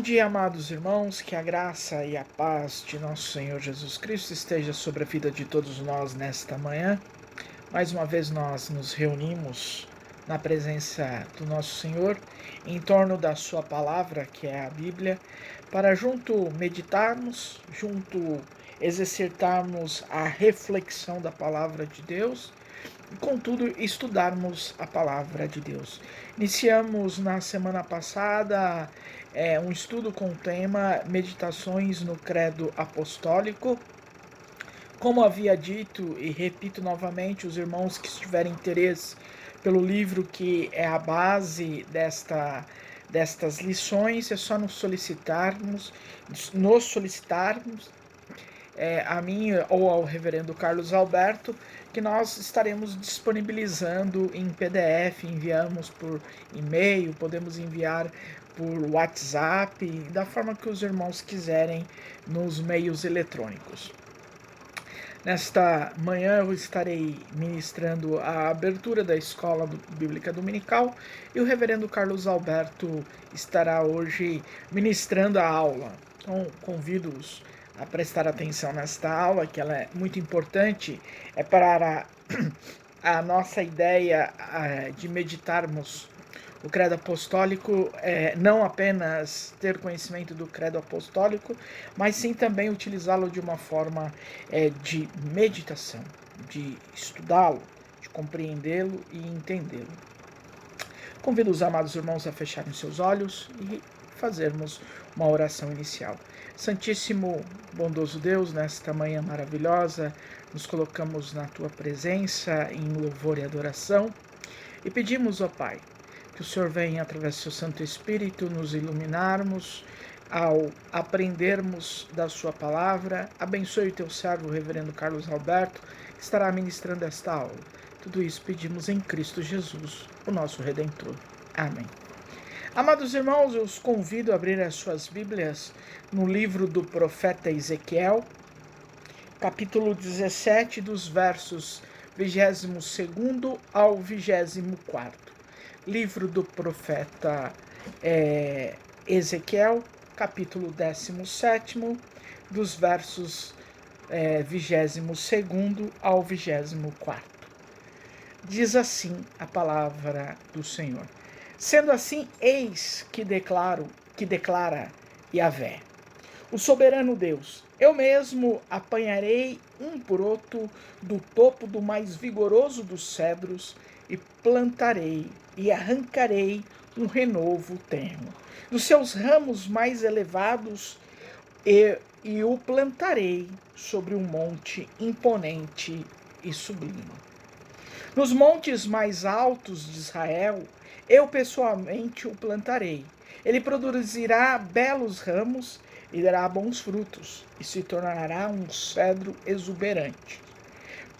dia, amados irmãos, que a graça e a paz de nosso Senhor Jesus Cristo esteja sobre a vida de todos nós nesta manhã. Mais uma vez nós nos reunimos na presença do nosso Senhor, em torno da sua palavra, que é a Bíblia, para junto meditarmos, junto exercitarmos a reflexão da palavra de Deus e, contudo, estudarmos a palavra de Deus. Iniciamos na semana passada um estudo com o tema Meditações no Credo Apostólico. Como havia dito e repito novamente, os irmãos que tiverem interesse pelo livro que é a base destas lições, é só nos solicitarmos a mim ou ao reverendo Carlos Alberto, que nós estaremos disponibilizando em PDF, enviamos por e-mail, podemos enviar por WhatsApp, da forma que os irmãos quiserem nos meios eletrônicos. Nesta manhã eu estarei ministrando a abertura da Escola Bíblica Dominical e o reverendo Carlos Alberto estará hoje ministrando a aula. Então convido-os a prestar atenção nesta aula, que ela é muito importante, é para a nossa ideia de meditarmos o credo apostólico, não apenas ter conhecimento do credo apostólico, mas sim também utilizá-lo de uma forma de meditação, de estudá-lo, de compreendê-lo e entendê-lo. Convido os amados irmãos a fecharem seus olhos e fazermos uma oração inicial. Santíssimo, bondoso Deus, nesta manhã maravilhosa, nos colocamos na Tua presença em louvor e adoração e pedimos, ó Pai, que o Senhor venha, através do seu Santo Espírito, nos iluminarmos ao aprendermos da sua palavra. Abençoe o teu servo, o reverendo Carlos Alberto, que estará ministrando esta aula. Tudo isso pedimos em Cristo Jesus, o nosso Redentor. Amém. Amados irmãos, eu os convido a abrir as suas Bíblias no livro do profeta Ezequiel, capítulo 17, dos versos 22º ao 24º. Livro do profeta Ezequiel, capítulo 17, dos versos 22º ao 24º. Diz assim a palavra do Senhor. Sendo assim, eis que declara Yahvé, o soberano Deus: eu mesmo apanharei um broto do topo do mais vigoroso dos cedros e plantarei e arrancarei um renovo tenro dos seus ramos mais elevados e o plantarei sobre um monte imponente e sublime. Nos montes mais altos de Israel, eu pessoalmente o plantarei. Ele produzirá belos ramos e dará bons frutos, e se tornará um cedro exuberante.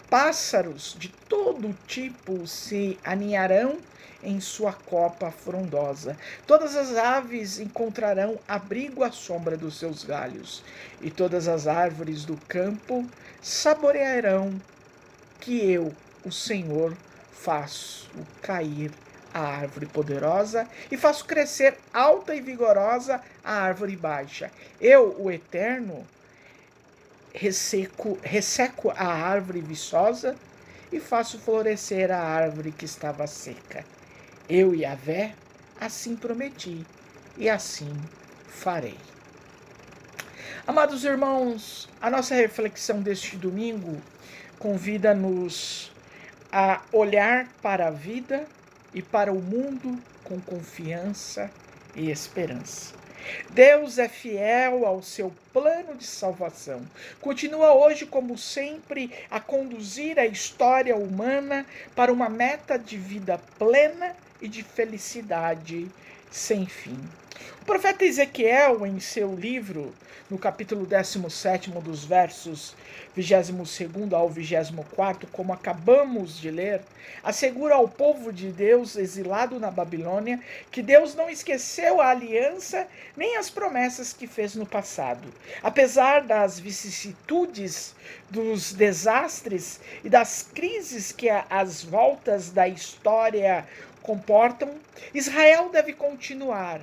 Pássaros de todo tipo se aninharão em sua copa frondosa. Todas as aves encontrarão abrigo à sombra dos seus galhos, e todas as árvores do campo saborearão que eu, o Senhor, faço cair a árvore poderosa e faço crescer alta e vigorosa a árvore baixa. Eu, o Eterno, resseco a árvore viçosa e faço florescer a árvore que estava seca. Eu, Yahvé, assim prometi e assim farei. Amados irmãos, a nossa reflexão deste domingo convida-nos a olhar para a vida e para o mundo com confiança e esperança. Deus é fiel ao seu plano de salvação. Continua hoje, como sempre, a conduzir a história humana para uma meta de vida plena e de felicidade sem fim. O profeta Ezequiel, em seu livro, no capítulo 17, dos versos 22º ao 24º, como acabamos de ler, assegura ao povo de Deus exilado na Babilônia que Deus não esqueceu a aliança nem as promessas que fez no passado. Apesar das vicissitudes, dos desastres e das crises que as voltas da história comportam, Israel deve continuar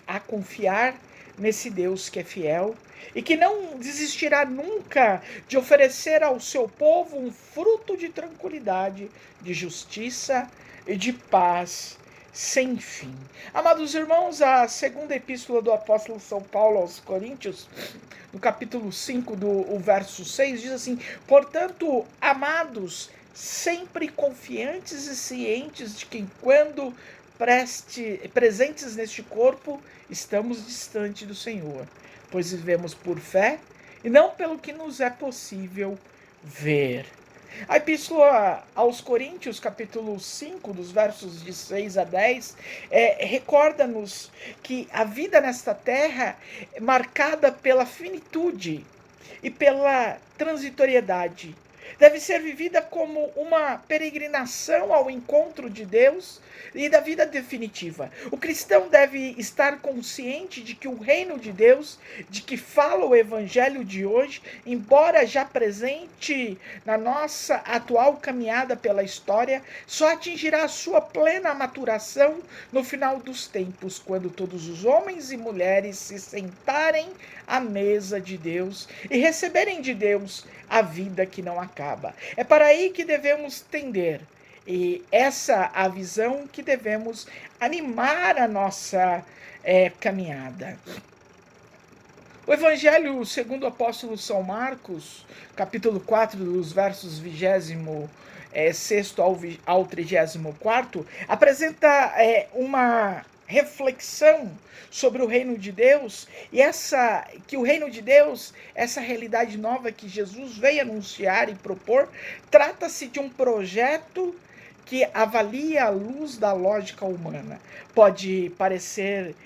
a confiar nesse Deus que é fiel e que não desistirá nunca de oferecer ao seu povo um fruto de tranquilidade, de justiça e de paz sem fim. Amados irmãos, a segunda epístola do apóstolo São Paulo aos Coríntios, no capítulo 5, o verso 6, diz assim: portanto, amados, sempre confiantes e cientes de que quando presentes neste corpo, estamos distante do Senhor, pois vivemos por fé e não pelo que nos é possível ver. A epístola aos Coríntios, capítulo 5, dos versos de 6 a 10, recorda-nos que a vida nesta terra é marcada pela finitude e pela transitoriedade. Deve ser vivida como uma peregrinação ao encontro de Deus e da vida definitiva. O cristão deve estar consciente de que o reino de Deus, de que fala o evangelho de hoje, embora já presente na nossa atual caminhada pela história, só atingirá a sua plena maturação no final dos tempos, quando todos os homens e mulheres se sentarem à mesa de Deus e receberem de Deus a vida que não acaba. É para aí que devemos tender. E essa a visão que devemos animar a nossa caminhada. O Evangelho segundo o apóstolo São Marcos, capítulo 4, dos versos 26 ao 34, apresenta uma reflexão sobre o reino de Deus e que o reino de Deus, essa realidade nova que Jesus veio anunciar e propor, trata-se de um projeto que avalia a luz da lógica humana. Pode parecer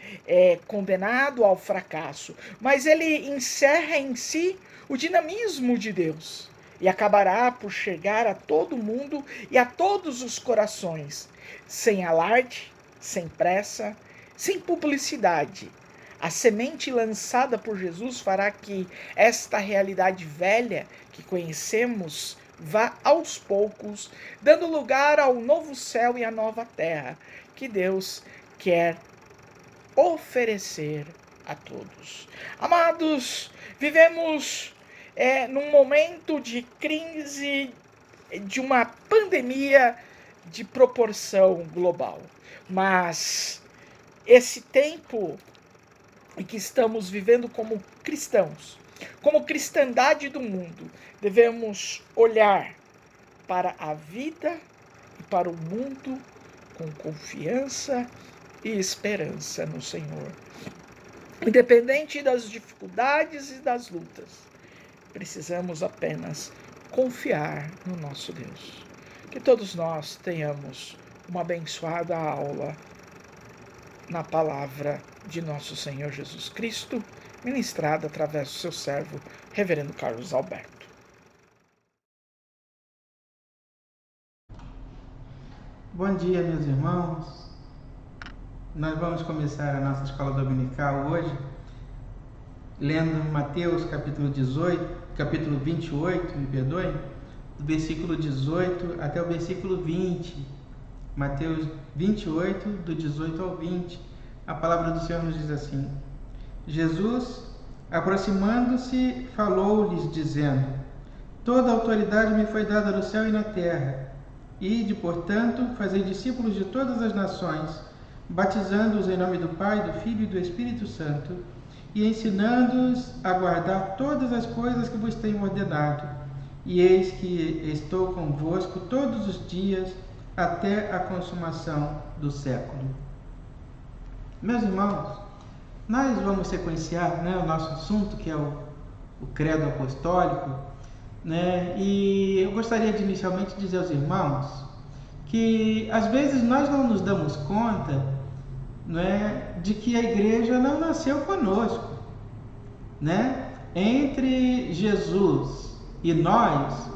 condenado ao fracasso, mas ele encerra em si o dinamismo de Deus e acabará por chegar a todo mundo e a todos os corações, sem alarde, sem pressa, sem publicidade. A semente lançada por Jesus fará que esta realidade velha que conhecemos vá aos poucos, dando lugar ao novo céu e à nova terra que Deus quer oferecer a todos. Amados, vivemos num momento de crise, de uma pandemia de proporção global. Mas esse tempo em que estamos vivendo como cristãos, como cristandade do mundo, devemos olhar para a vida e para o mundo com confiança e esperança no Senhor. Independente das dificuldades e das lutas, precisamos apenas confiar no nosso Deus. Que todos nós tenhamos uma abençoada aula na palavra de nosso Senhor Jesus Cristo, ministrada através do seu servo, Reverendo Carlos Alberto. Bom dia, meus irmãos. Nós vamos começar a nossa escola dominical hoje, lendo Mateus capítulo 28, me perdoem, do versículo 18 até o versículo 20. Mateus 28, do 18 ao 20. A palavra do Senhor nos diz assim: Jesus, aproximando-se, falou-lhes, dizendo: toda a autoridade me foi dada no céu e na terra. Ide, portanto, fazei discípulos de todas as nações, batizando-os em nome do Pai, do Filho e do Espírito Santo, e ensinando-os a guardar todas as coisas que vos tenho ordenado. E eis que estou convosco todos os dias, até a consumação do século. Meus irmãos, nós vamos sequenciar o nosso assunto, que é o credo apostólico, e eu gostaria de inicialmente dizer aos irmãos que às vezes nós não nos damos conta de que a igreja não nasceu conosco. Entre Jesus e nós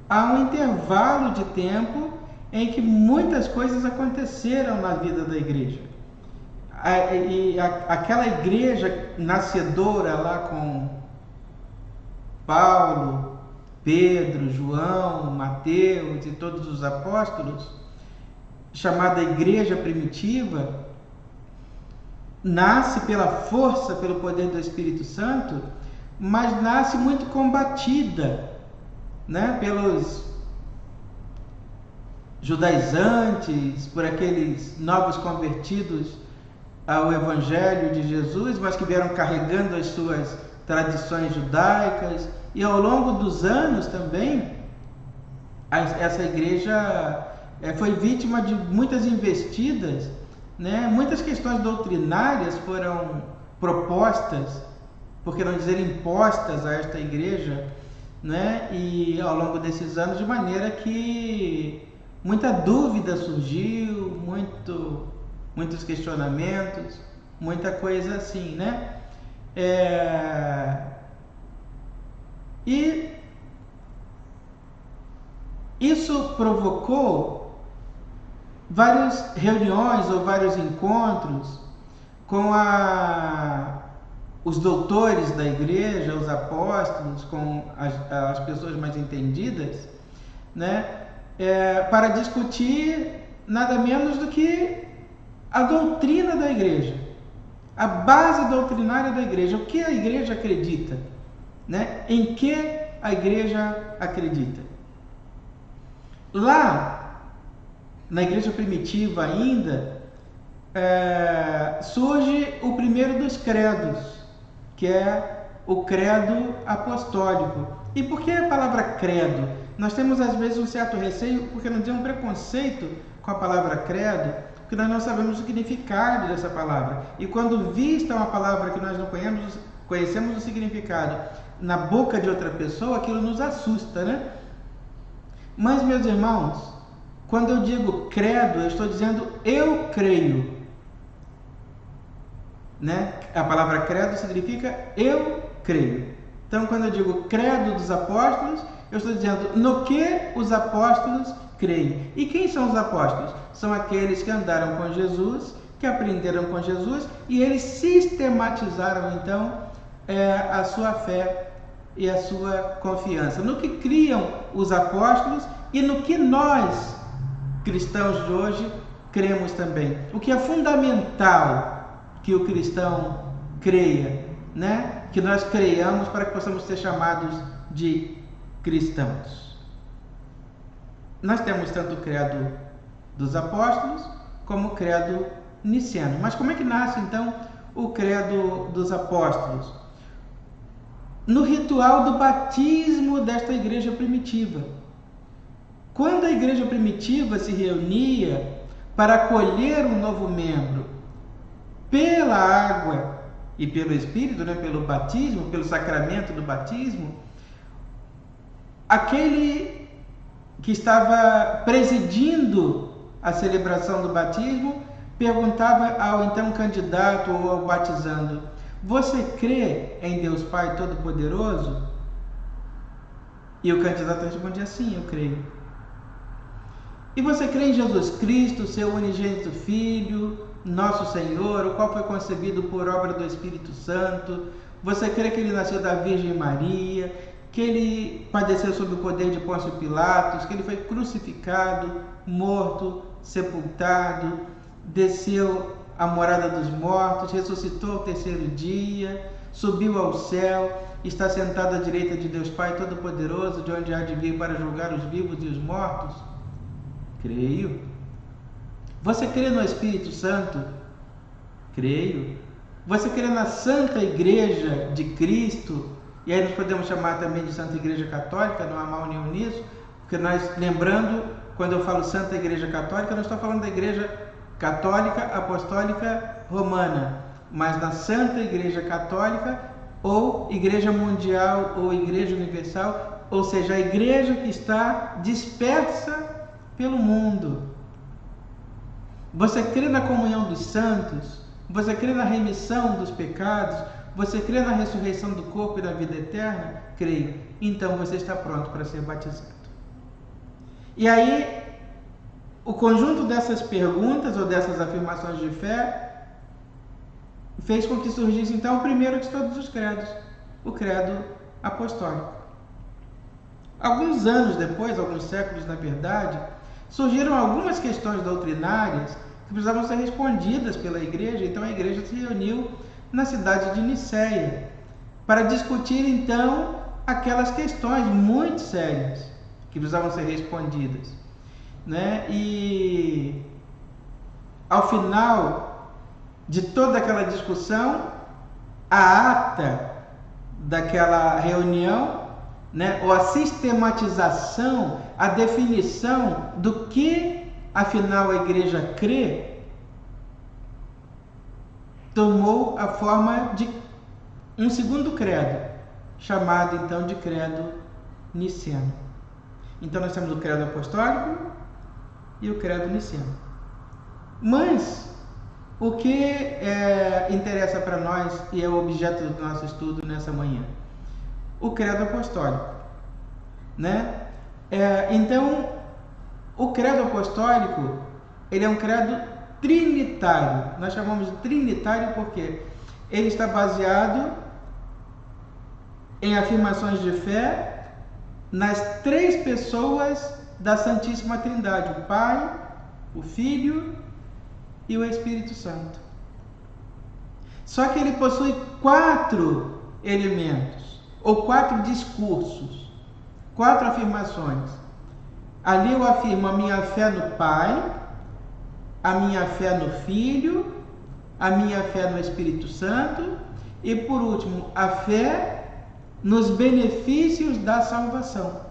há um intervalo de tempo em que muitas coisas aconteceram na vida da igreja. Aquela igreja nascedora lá com Paulo, Pedro, João, Mateus e todos os apóstolos, chamada igreja primitiva, nasce pela força, pelo poder do Espírito Santo, mas nasce muito combatida, né, pelos judaizantes, por aqueles novos convertidos ao Evangelho de Jesus, mas que vieram carregando as suas tradições judaicas, e ao longo dos anos também essa igreja foi vítima de muitas investidas, né? Muitas questões doutrinárias foram propostas, por que não dizer impostas, a esta igreja, né? E ao longo desses anos, de maneira que muita dúvida surgiu, muitos questionamentos, muita coisa assim, né? E isso provocou várias reuniões ou vários encontros com os doutores da igreja, os apóstolos, com as pessoas mais entendidas, né? Para discutir nada menos do que a doutrina da igreja, a base doutrinária da igreja, o que a igreja acredita, né? Em que a igreja acredita. Lá, na igreja primitiva ainda, surge o primeiro dos credos, que é o credo apostólico. E por que a palavra credo? Nós temos às vezes um certo receio, porque não dizer um preconceito com a palavra credo, porque nós não sabemos o significado dessa palavra. E quando vista uma palavra que nós não conhecemos o significado na boca de outra pessoa, aquilo nos assusta, né? Mas, meus irmãos, quando eu digo credo, eu estou dizendo eu creio, né? A palavra credo significa eu creio. Então, quando eu digo credo dos apóstolos, eu estou dizendo no que os apóstolos creem. E quem são os apóstolos? São aqueles que andaram com Jesus, que aprenderam com Jesus, e eles sistematizaram então a sua fé e a sua confiança no que criam os apóstolos e no que nós, cristãos de hoje, cremos também. O que é fundamental que o cristão creia, né? Que nós creiamos para que possamos ser chamados de cristãos. Nós temos tanto o credo dos apóstolos como o credo niceno. Mas como é que nasce então o credo dos apóstolos? No ritual do batismo desta igreja primitiva. Quando a igreja primitiva se reunia para acolher um novo membro pela água e pelo Espírito, né, pelo batismo, pelo sacramento do batismo, aquele que estava presidindo a celebração do batismo perguntava ao então candidato ou ao batizando: você crê em Deus Pai Todo-Poderoso? E o candidato respondia: sim, eu creio. E você crê em Jesus Cristo, seu unigênito Filho, nosso Senhor, o qual foi concebido por obra do Espírito Santo? Você crê que ele nasceu da Virgem Maria, que ele padeceu sob o poder de Pôncio Pilatos, que ele foi crucificado, morto, sepultado, desceu à morada dos mortos, ressuscitou ao terceiro dia, subiu ao céu, está sentado à direita de Deus Pai Todo-Poderoso, de onde há de vir para julgar os vivos e os mortos? Creio. Você crê no Espírito Santo? Creio. Você crê na Santa Igreja de Cristo? E aí nós podemos chamar também de Santa Igreja Católica, não há mal nenhum nisso, porque nós, lembrando, quando eu falo Santa Igreja Católica, não estou falando da Igreja Católica Apostólica Romana, mas da Santa Igreja Católica, ou Igreja Mundial, ou Igreja Universal, ou seja, a Igreja que está dispersa pelo mundo. Você crê na comunhão dos santos? Você crê na remissão dos pecados? Você crê na ressurreição do corpo e na vida eterna? Creio. Então você está pronto para ser batizado. E aí, o conjunto dessas perguntas ou dessas afirmações de fé fez com que surgisse então o primeiro de todos os credos, o credo apostólico. Alguns anos depois, alguns séculos na verdade, surgiram algumas questões doutrinárias que precisavam ser respondidas pela igreja. Então a igreja se reuniu na cidade de Niceia para discutir então aquelas questões muito sérias que precisavam ser respondidas, né? E ao final de toda aquela discussão, a ata daquela reunião, né, ou a sistematização, a definição do que afinal a igreja crê, tomou a forma de um segundo credo, chamado então de credo niceno. Então nós temos o credo apostólico e o credo niceno. Mas o que interessa para nós e é o objeto do nosso estudo nessa manhã? O credo apostólico, né? Então, o credo apostólico, ele é um credo trinitário. Nós chamamos de trinitário porque ele está baseado em afirmações de fé nas três pessoas da Santíssima Trindade: o Pai, o Filho e o Espírito Santo. Só que ele possui 4 elementos, ou 4 discursos, 4 afirmações. Ali eu afirmo a minha fé no Pai, a minha fé no Filho, a minha fé no Espírito Santo e, por último, a fé nos benefícios da salvação.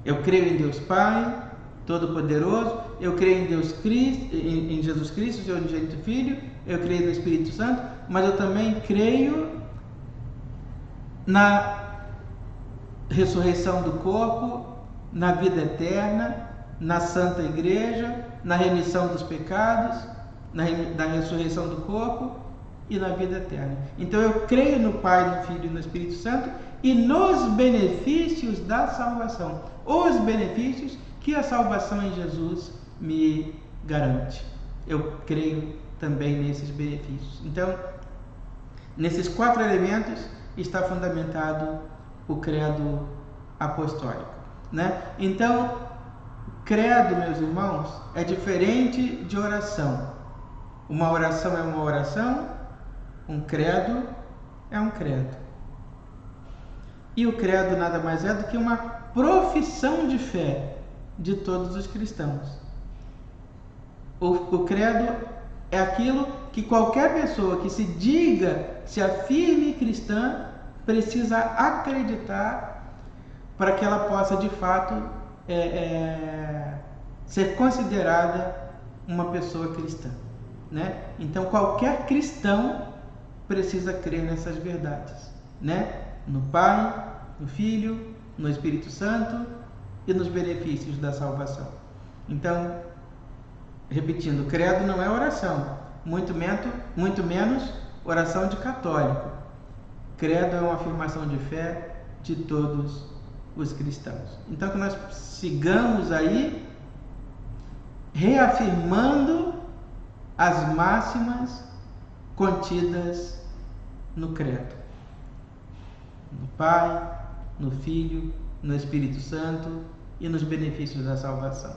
Eu creio em Deus Pai Todo-Poderoso, eu creio em Deus Cristo, em Jesus Cristo, seu unigênito Filho, eu creio no Espírito Santo, mas eu também creio na ressurreição do corpo, na vida eterna, na Santa Igreja, na remissão dos pecados, na ressurreição do corpo e na vida eterna. Então eu creio no Pai, no Filho e no Espírito Santo e nos benefícios da salvação. Os benefícios que a salvação em Jesus me garante. Eu creio também nesses benefícios. Então, nesses 4 elementos está fundamentado o credo apostólico, né? Então, credo, meus irmãos, é diferente de oração. Uma oração é uma oração, um credo é um credo. E o credo nada mais é do que uma profissão de fé de todos os cristãos. O credo é aquilo que qualquer pessoa que se diga, se afirme cristã, precisa acreditar para que ela possa de fato ser considerada uma pessoa cristã, né? Então qualquer cristão precisa crer nessas verdades, né? No Pai, no Filho, no Espírito Santo e nos benefícios da salvação. Então, repetindo, credo não é oração, muito menos oração de católico. Credo é uma afirmação de fé de todos os cristãos. Então, que nós sigamos aí reafirmando as máximas contidas no credo. No Pai, no Filho, no Espírito Santo e nos benefícios da salvação.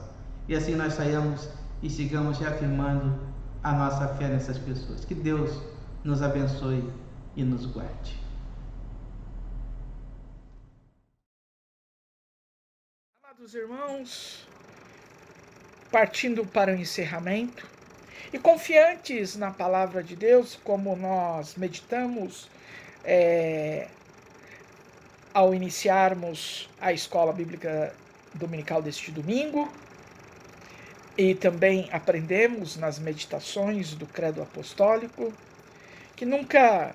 E assim nós saiamos e sigamos reafirmando a nossa fé nessas pessoas. Que Deus nos abençoe e nos guarde. Amados irmãos, partindo para o encerramento e confiantes na palavra de Deus, como nós meditamos ao iniciarmos a escola bíblica dominical deste domingo, e também aprendemos nas meditações do credo apostólico, que nunca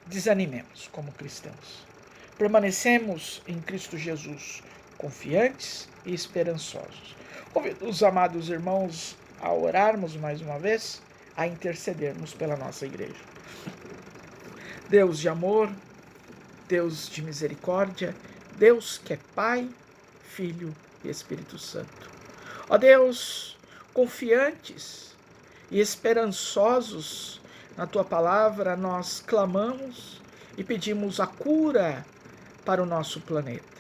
desanimemos como cristãos. Permanecemos em Cristo Jesus confiantes e esperançosos. Convido os amados irmãos a orarmos mais uma vez, a intercedermos pela nossa igreja. Deus de amor, Deus de misericórdia, Deus que é Pai, Filho e Espírito Santo. Ó Deus, confiantes e esperançosos na Tua palavra, nós clamamos e pedimos a cura para o nosso planeta.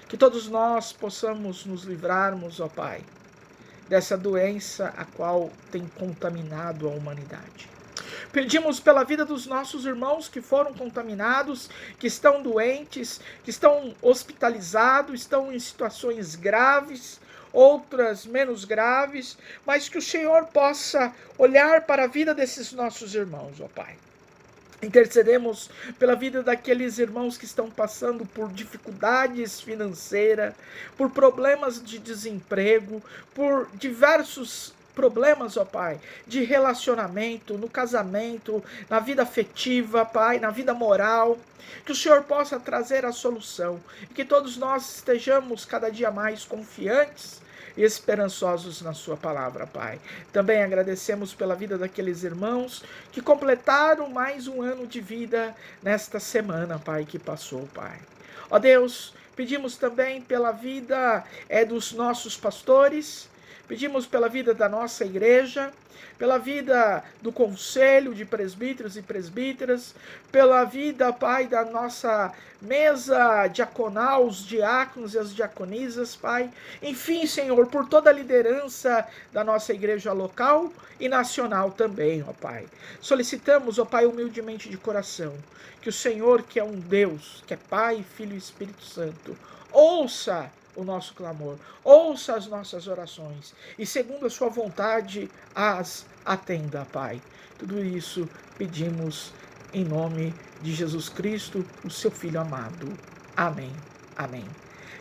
Que todos nós possamos nos livrarmos, ó Pai, dessa doença a qual tem contaminado a humanidade. Pedimos pela vida dos nossos irmãos que foram contaminados, que estão doentes, que estão hospitalizados, estão em situações graves, outras menos graves, mas que o Senhor possa olhar para a vida desses nossos irmãos, ó Pai. Intercedemos pela vida daqueles irmãos que estão passando por dificuldades financeiras, por problemas de desemprego, por diversos problemas, ó Pai, de relacionamento, no casamento, na vida afetiva, Pai, na vida moral. Que o Senhor possa trazer a solução e que todos nós estejamos cada dia mais confiantes e esperançosos na sua palavra, Pai. Também agradecemos pela vida daqueles irmãos que completaram mais um ano de vida nesta semana, Pai, que passou, Pai. Ó Deus, pedimos também pela vida dos nossos pastores, pedimos pela vida da nossa igreja, pela vida do conselho de presbíteros e presbíteras, pela vida, Pai, da nossa mesa diaconal, os diáconos e as diaconisas, Pai. Enfim, Senhor, por toda a liderança da nossa igreja local e nacional também, ó Pai. Solicitamos, ó Pai, humildemente de coração, que o Senhor, que é um Deus, que é Pai, Filho e Espírito Santo, ouça o nosso clamor, ouça as nossas orações e, segundo a sua vontade, as atenda, Pai. Tudo isso pedimos em nome de Jesus Cristo, o seu Filho amado. Amém. Amém.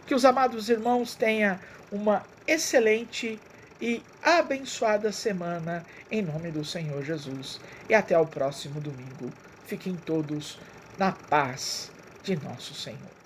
Que os amados irmãos tenham uma excelente e abençoada semana em nome do Senhor Jesus. E até o próximo domingo. Fiquem todos na paz de nosso Senhor.